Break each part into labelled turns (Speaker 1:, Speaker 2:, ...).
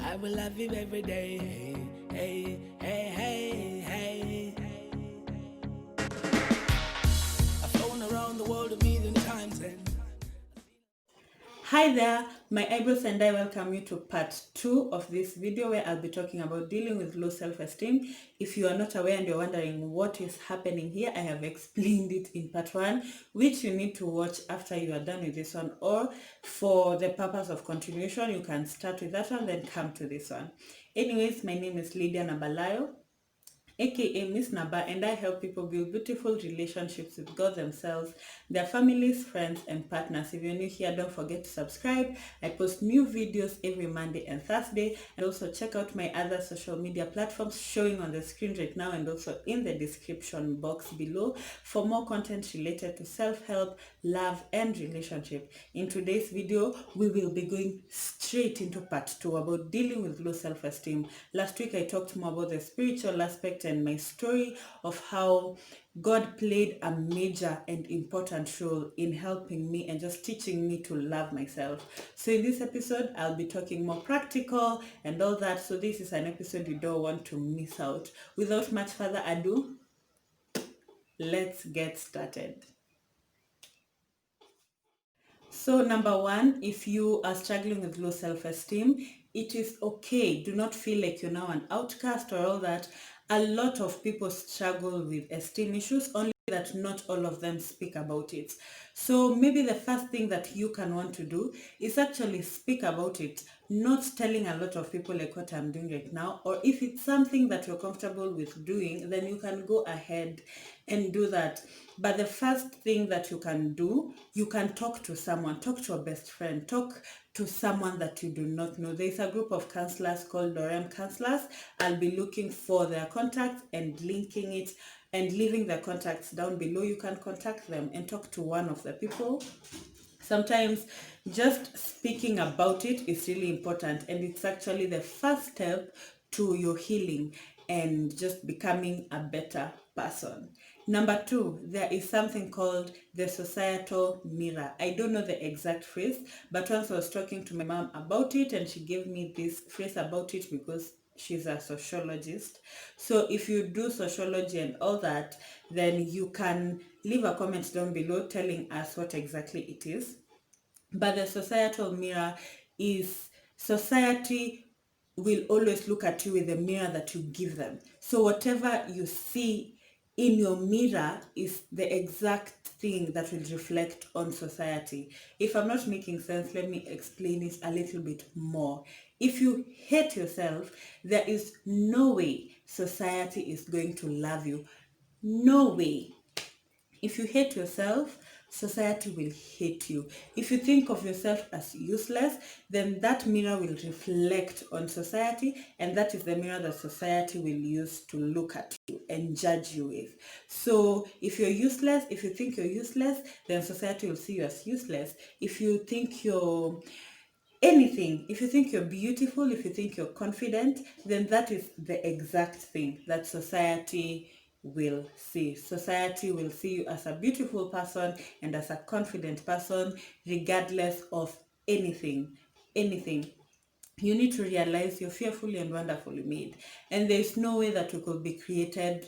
Speaker 1: I will love you every day. Hey, hey, hey, hey, hey. I've flown around the world a million times and
Speaker 2: Hi there, my eyebrows and I welcome you to part 2 of this video where I'll be talking about dealing with low self-esteem. If you are not aware and you're wondering what is happening here, I have explained it in part 1, which you need to watch after you are done with this one, or for the purpose of continuation, you can start with that one, then come to this one. Anyways, my name is Lydiah Nabalayo, aka Miss Naba, and I help people build beautiful relationships with God themselves, their families, friends, and partners. If you're new here, don't forget to subscribe. I post new videos every Monday and Thursday, and also check out my other social media platforms showing on the screen right now and also in the description box below for more content related to self-help, love, and relationship. In today's video, we will be going straight into part 2 about dealing with low self-esteem. Last week, I talked more about the spiritual aspect and my story of how God played a major and important role in helping me and just teaching me to love myself. So in this episode, I'll be talking more practical and all that. So this is an episode you don't want to miss out. Without much further ado, let's get started. So number 1, if you are struggling with low self-esteem, it is okay. Do not feel like you're now an outcast or all that. A lot of people struggle with esteem issues, only that not all of them speak about it. So maybe the first thing that you can want to do is actually speak about it, not telling a lot of people like what I'm doing right now, or if it's something that you're comfortable with doing, then you can go ahead and do that. But the first thing that you can do, you can talk to someone, talk to a best friend, talk to someone that you do not know. There's a group of counselors called Dorem Counselors. I'll be looking for their contacts and linking it and leaving their contacts down below. You can contact them and talk to one of the people. Sometimes just speaking about it is really important, and it's actually the first step to your healing and just becoming a better person. Number 2, there is something called the societal mirror. I don't know the exact phrase, but once I was talking to my mom about it and she gave me this phrase about it because she's a sociologist. So if you do sociology and all that, then you can leave a comment down below telling us what exactly it is. But the societal mirror is society will always look at you with the mirror that you give them. So whatever you see in your mirror is the exact thing that will reflect on society. If I'm not making sense, let me explain it a little bit more. If you hate yourself, there is no way society is going to love you. No way. If you hate yourself, society will hate you. If you think of yourself as useless, then that mirror will reflect on society, and that is the mirror that society will use to look at you and judge you with. So if you're useless, if you think you're useless, then society will see you as useless. If you think you're anything, if you think you're beautiful, if you think you're confident, then that is the exact thing that society will see. Society will see you as a beautiful person and as a confident person, regardless of anything. You need to realize you're fearfully and wonderfully made, and there's no way that you could be created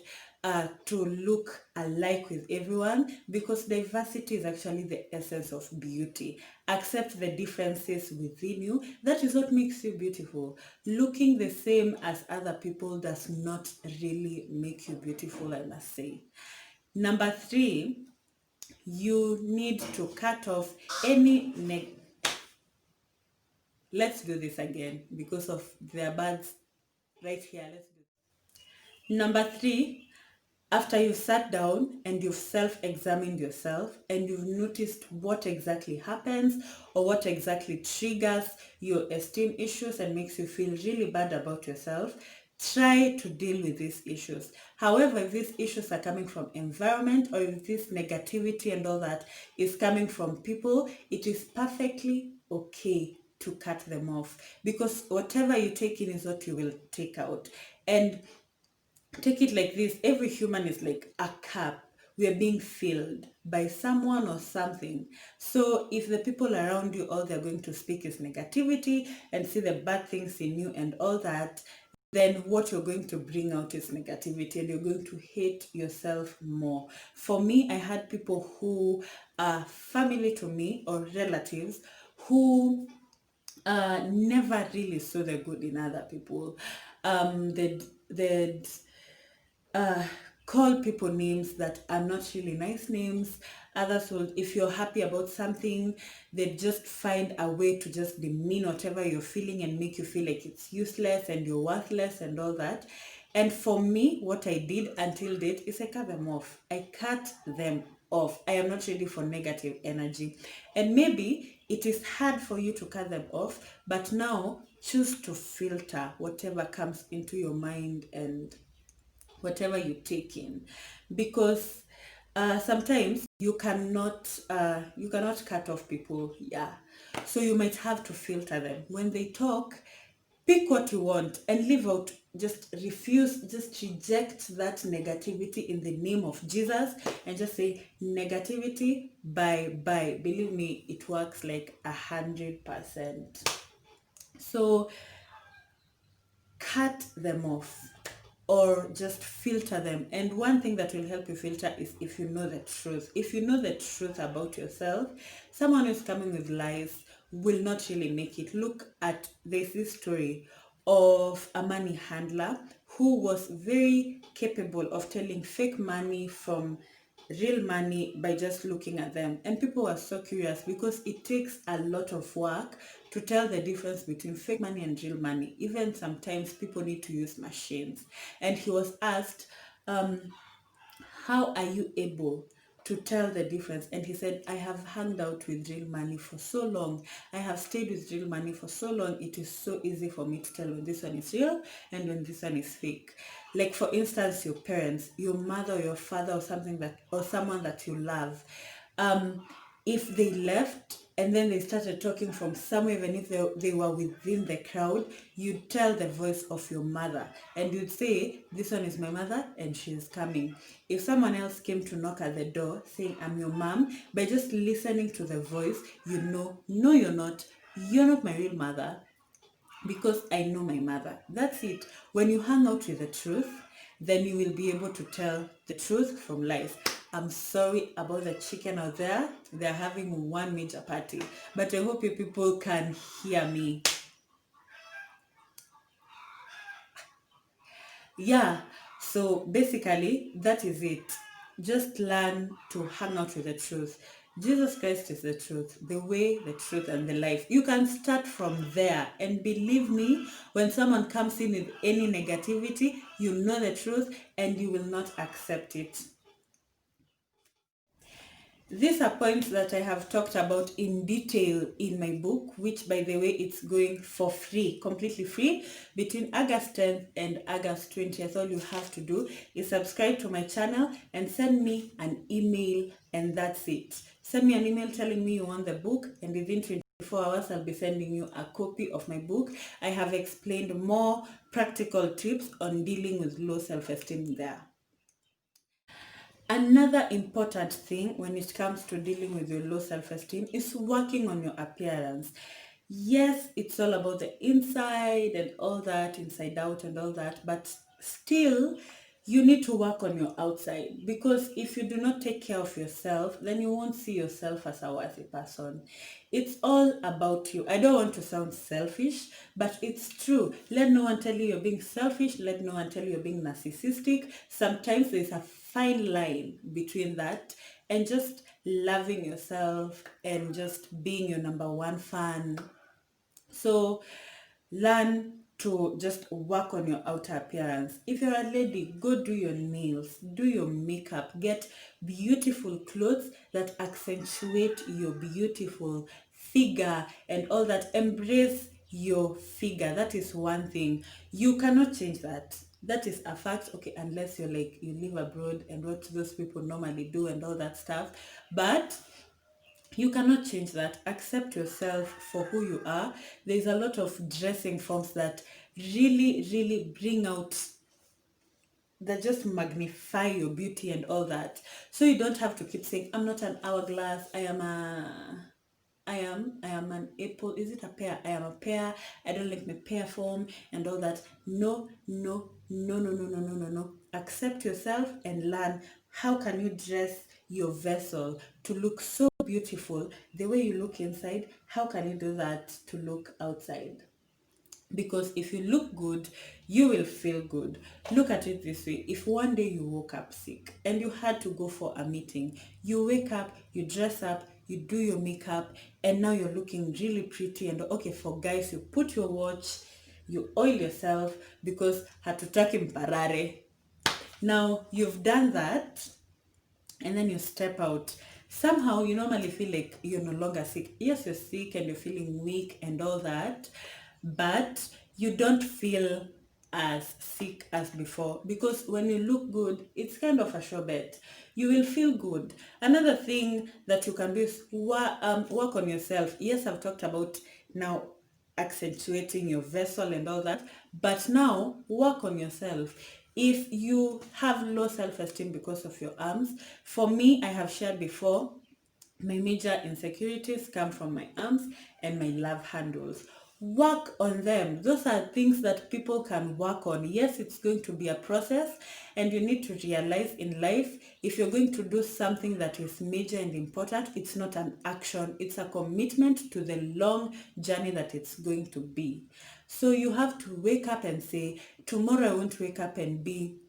Speaker 2: to look alike with everyone, because diversity is actually the essence of beauty. Accept the differences within you. That is what makes you beautiful. Looking the same as other people does not really make you beautiful, I must say. Number 3, you need to cut off any let's do this again because of their birds right here. Let's do this. Number 3, after you've sat down and you've self-examined yourself and you've noticed what exactly happens or what exactly triggers your esteem issues and makes you feel really bad about yourself, try to deal with these issues. However, if these issues are coming from environment, or if this negativity and all that is coming from people, it is perfectly okay to cut them off, because whatever you take in is what you will take out. And take it like this: every human is like a cup. we are being filled by someone or something. So if the people around you, all they're going to speak is negativity and see the bad things in you and all that, then what you're going to bring out is negativity and you're going to hate yourself more. For me, I had people who are family to me or relatives who never really saw the good in other people. They'd call people names that are not really nice names. Others will, if you're happy about something, they just find a way to just demean whatever you're feeling and make you feel like it's useless and you're worthless and all that. And for me, what I did until date is I cut them off. I cut them off. I am not ready for negative energy. And maybe it is hard for you to cut them off, but now choose to filter whatever comes into your mind and whatever you take in, because sometimes you cannot cut off people. Yeah, so you might have to filter them when they talk. Pick what you want and leave out, just refuse, just reject that negativity in the name of Jesus and just say negativity, bye bye. Believe me, it works like 100%. So cut them off or just filter them. And one thing that will help you filter is if you know the truth. If you know the truth about yourself, someone who's coming with lies will not really make it. Look at, there's this story of a money handler who was very capable of telling fake money from real money by just looking at them. And people were so curious because it takes a lot of work to tell the difference between fake money and real money. Even sometimes people need to use machines. And he was asked, how are you able to tell the difference? And he said, I have hung out with real money for so long. I have stayed with real money for so long. It is so easy for me to tell when this one is real and when this one is fake. Like for instance, your parents, your mother or your father or something that, or someone that you love. If they left and then they started talking from somewhere, even if they were within the crowd, you'd tell the voice of your mother and you'd say, this one is my mother and she's coming. If someone else came to knock at the door saying, I'm your mom, by just listening to the voice, you know, no, you're not my real mother, because I know my mother. That's it. When you hang out with the truth, then you will be able to tell the truth from lies. I'm sorry about the chicken out there. They're having one major party, but I hope you people can hear me. Yeah, so basically that is it. Just learn to hang out with the truth. Jesus Christ is the truth, the way, the truth, and the life. You can start from there. And believe me, when someone comes in with any negativity, you know the truth and you will not accept it. These are points that I have talked about in detail in my book, which by the way, it's going for free, completely free, between August 10th and August 20th. All you have to do is subscribe to my channel and send me an email, and that's it. Send me an email telling me you want the book, and within 24 hours, I'll be sending you a copy of my book. I have explained more practical tips on dealing with low self-esteem there. Another important thing when it comes to dealing with your low self-esteem is working on your appearance. Yes, it's all about the inside and all that, inside out and all that, but still you need to work on your outside, because if you do not take care of yourself, then you won't see yourself as a worthy person. It's all about you. I don't want to sound selfish, but it's true. Let no one tell you you're being selfish. Let no one tell you you're being narcissistic. Sometimes there's a fine line between that and just loving yourself and just being your number one fan. So learn to just work on your outer appearance. If you're a lady, go do your nails, do your makeup, get beautiful clothes that accentuate your beautiful figure and all that. Embrace your figure. That is one thing. You cannot change that. That is a fact. Okay, unless you're like, you live abroad and what those people normally do and all that stuff. But you cannot change that. Accept yourself for who you are. There's a lot of dressing forms that really, really bring out just magnify your beauty and all that. So you don't have to keep saying, I'm not an hourglass, I am an apple. Is it a pear? I am a pear. I don't like my pear form and all that. No, no, no, no, no, no, no, no, no. Accept yourself and learn how can you dress your vessel to look so beautiful the way you look inside. How can you do that to look outside? Because if you look good, you will feel good. Look at it this way. If one day you woke up sick and you had to go for a meeting, you wake up, you dress up, you do your makeup, and now you're looking really pretty. And okay, for guys, you put your watch, you oil yourself because hatutaki mparare. Now you've done that, and then you step out. Somehow you normally feel like you're no longer sick. Yes, you're sick and you're feeling weak and all that, but you don't feel as sick as before, because when you look good, it's kind of a sure bet. You will feel good. Another thing that you can do is work on yourself. Yes, I've talked about now accentuating your vessel and all that, but now work on yourself. If you have low self-esteem because of your arms, for me, I have shared before, my major insecurities come from my arms and my love handles. Work on them. Those are things that people can work on. Yes, it's going to be a process, and you need to realize in life, if you're going to do something that is major and important, it's not an action, it's a commitment to the long journey that it's going to be. So you have to wake up and say, tomorrow I won't wake up and be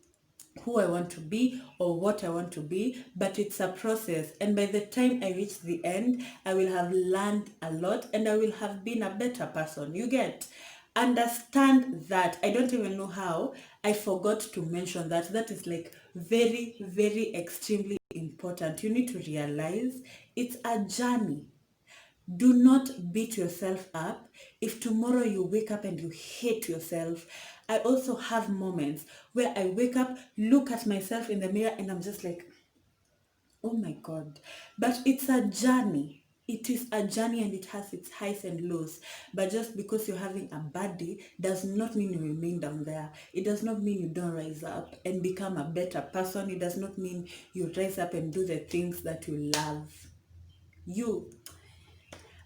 Speaker 2: who I want to be or what I want to be, but it's a process, and by the time I reach the end, I will have learned a lot and I will have been a better person. You get? Understand that. I don't even know how I forgot to mention that. That is like very, very extremely important. You need to realize it's a journey. Do not beat yourself up. If tomorrow you wake up and you hate yourself, I also have moments where I wake up, look at myself in the mirror, and I'm just like, oh my God. But it's a journey. It is a journey, and it has its highs and lows. But just because you're having a bad day does not mean you remain down there. It does not mean you don't rise up and become a better person. It does not mean you rise up and do the things that you love.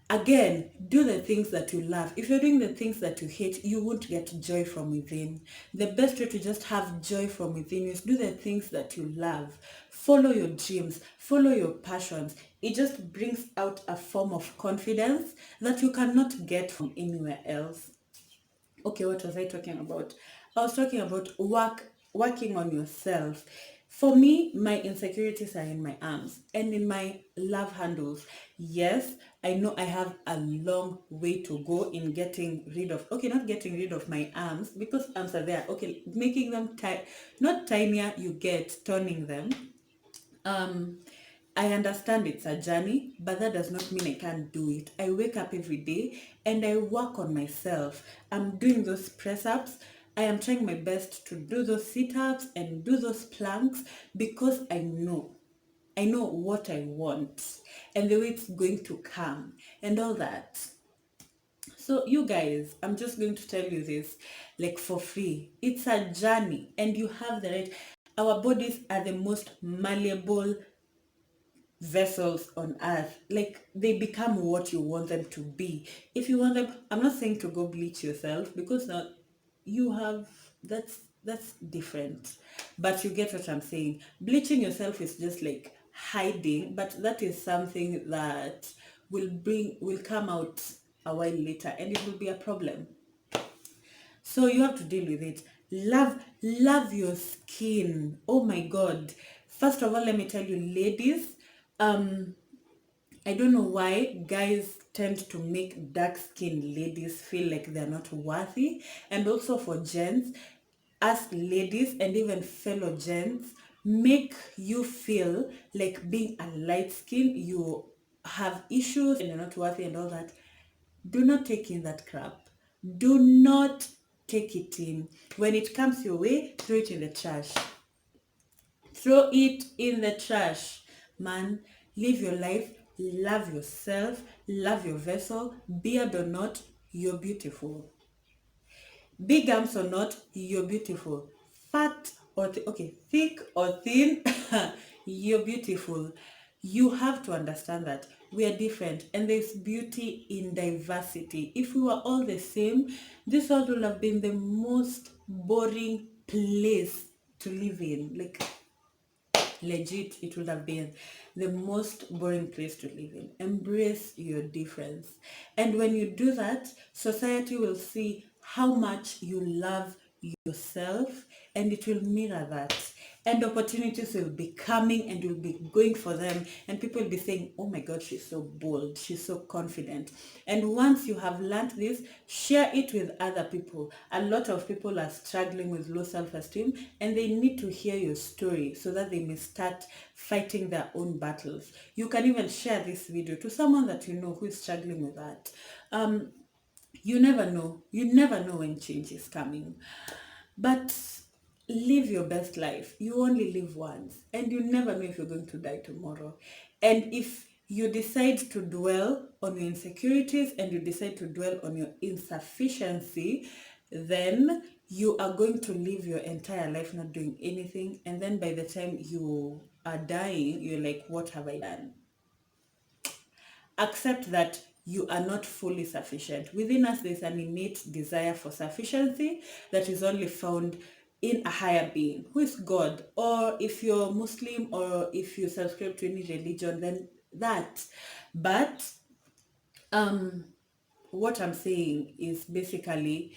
Speaker 2: Again, do the things that you love. If you're doing the things that you hate, you won't get joy from within. The best way to just have joy from within is do the things that you love. Follow your dreams, follow your passions. It just brings out a form of confidence that you cannot get from anywhere else. Okay, what was I talking about? I was talking about working on yourself. For me, my insecurities are in my arms and in my love handles. Yes, I know I have a long way to go in getting rid of, okay, not getting rid of my arms, because arms are there. Okay, making them not tinier, you get toning them. I understand it's a journey, but that does not mean I can't do it. I wake up every day and I work on myself. I'm doing those press-ups. I am trying my best to do those sit-ups and do those planks because I know what I want and the way it's going to come and all that. So you guys, I'm just going to tell you this like for free. It's a journey and you have the right. Our bodies are the most malleable vessels on earth. Like, they become what you want them to be. If you want them, I'm not saying to go bleach yourself, because now you have, that's different, but you get what I'm saying. Bleaching yourself is just like hiding, but that is something that will come out a while later, and it will be a problem. So you have to deal with it. Love your skin. Oh my God. First of all, let me tell you, ladies, I don't know why guys tend to make dark-skinned ladies feel like they're not worthy. And also for gents, as ladies and even fellow gents, make you feel like being a light skin, you have issues and you're not worthy and all that. Do not take in that crap. Do not take it in. When it comes your way, throw it in the trash. Throw it in the trash. Man, live your life, love yourself, love your vessel. Beard or not, you're beautiful. Big arms or not, you're beautiful. Fat okay, thick or thin, you're beautiful. You have to understand that we are different and there's beauty in diversity. If we were all the same, this world would have been the most boring place to live in. Like, legit, it would have been the most boring place to live in. Embrace your difference. And when you do that, society will see how much you love yourself and it will mirror that. And opportunities will be coming and you'll be going for them. And people will be saying, oh my God, she's so bold. She's so confident. And once you have learned this, share it with other people. A lot of people are struggling with low self-esteem and they need to hear your story so that they may start fighting their own battles. You can even share this video to someone that you know who is struggling with that. You never know. You never know when change is coming. But live your best life. You only live once and you never know if you're going to die tomorrow. And if you decide to dwell on your insecurities and you decide to dwell on your insufficiency, then you are going to live your entire life not doing anything. And then by the time you are dying, you're like, what have I done? Accept that you are not fully sufficient. Within us, there's an innate desire for sufficiency that is only found in a higher being, who is God. Or if you're Muslim or if you subscribe to any religion, then that. But what I'm saying is basically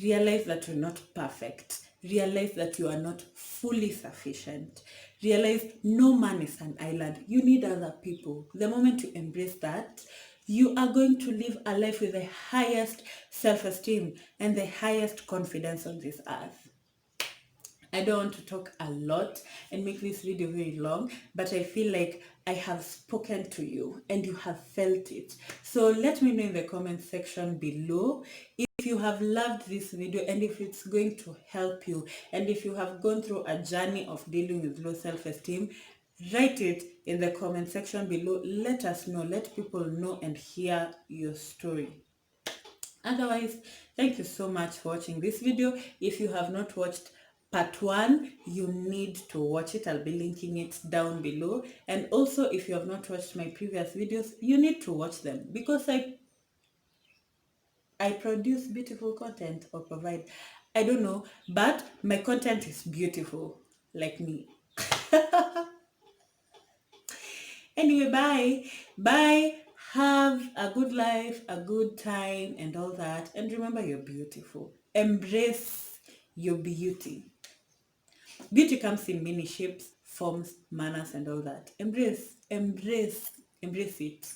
Speaker 2: realize that you're not perfect. Realize that you are not fully sufficient. Realize no man is an island. You need other people. The moment you embrace that, you are going to live a life with the highest self-esteem and the highest confidence on this earth. I don't want to talk a lot and make this video very long, but I feel like I have spoken to you and you have felt it. So let me know in the comment section below if you have loved this video and if it's going to help you, and if you have gone through a journey of dealing with low self-esteem. Write it in the comment section below. Let us know, let people know and hear your story. Otherwise, thank you so much for watching this video. If you have not watched part 1, you need to watch it. I'll be linking it down below. And also, if you have not watched my previous videos, you need to watch them because I produce beautiful content or provide, I don't know, but my content is beautiful, like me. Anyway, bye. Bye. Have a good life, a good time, and all that. And remember, you're beautiful. Embrace your beauty. Beauty comes in many shapes, forms, manners, and all that. Embrace it.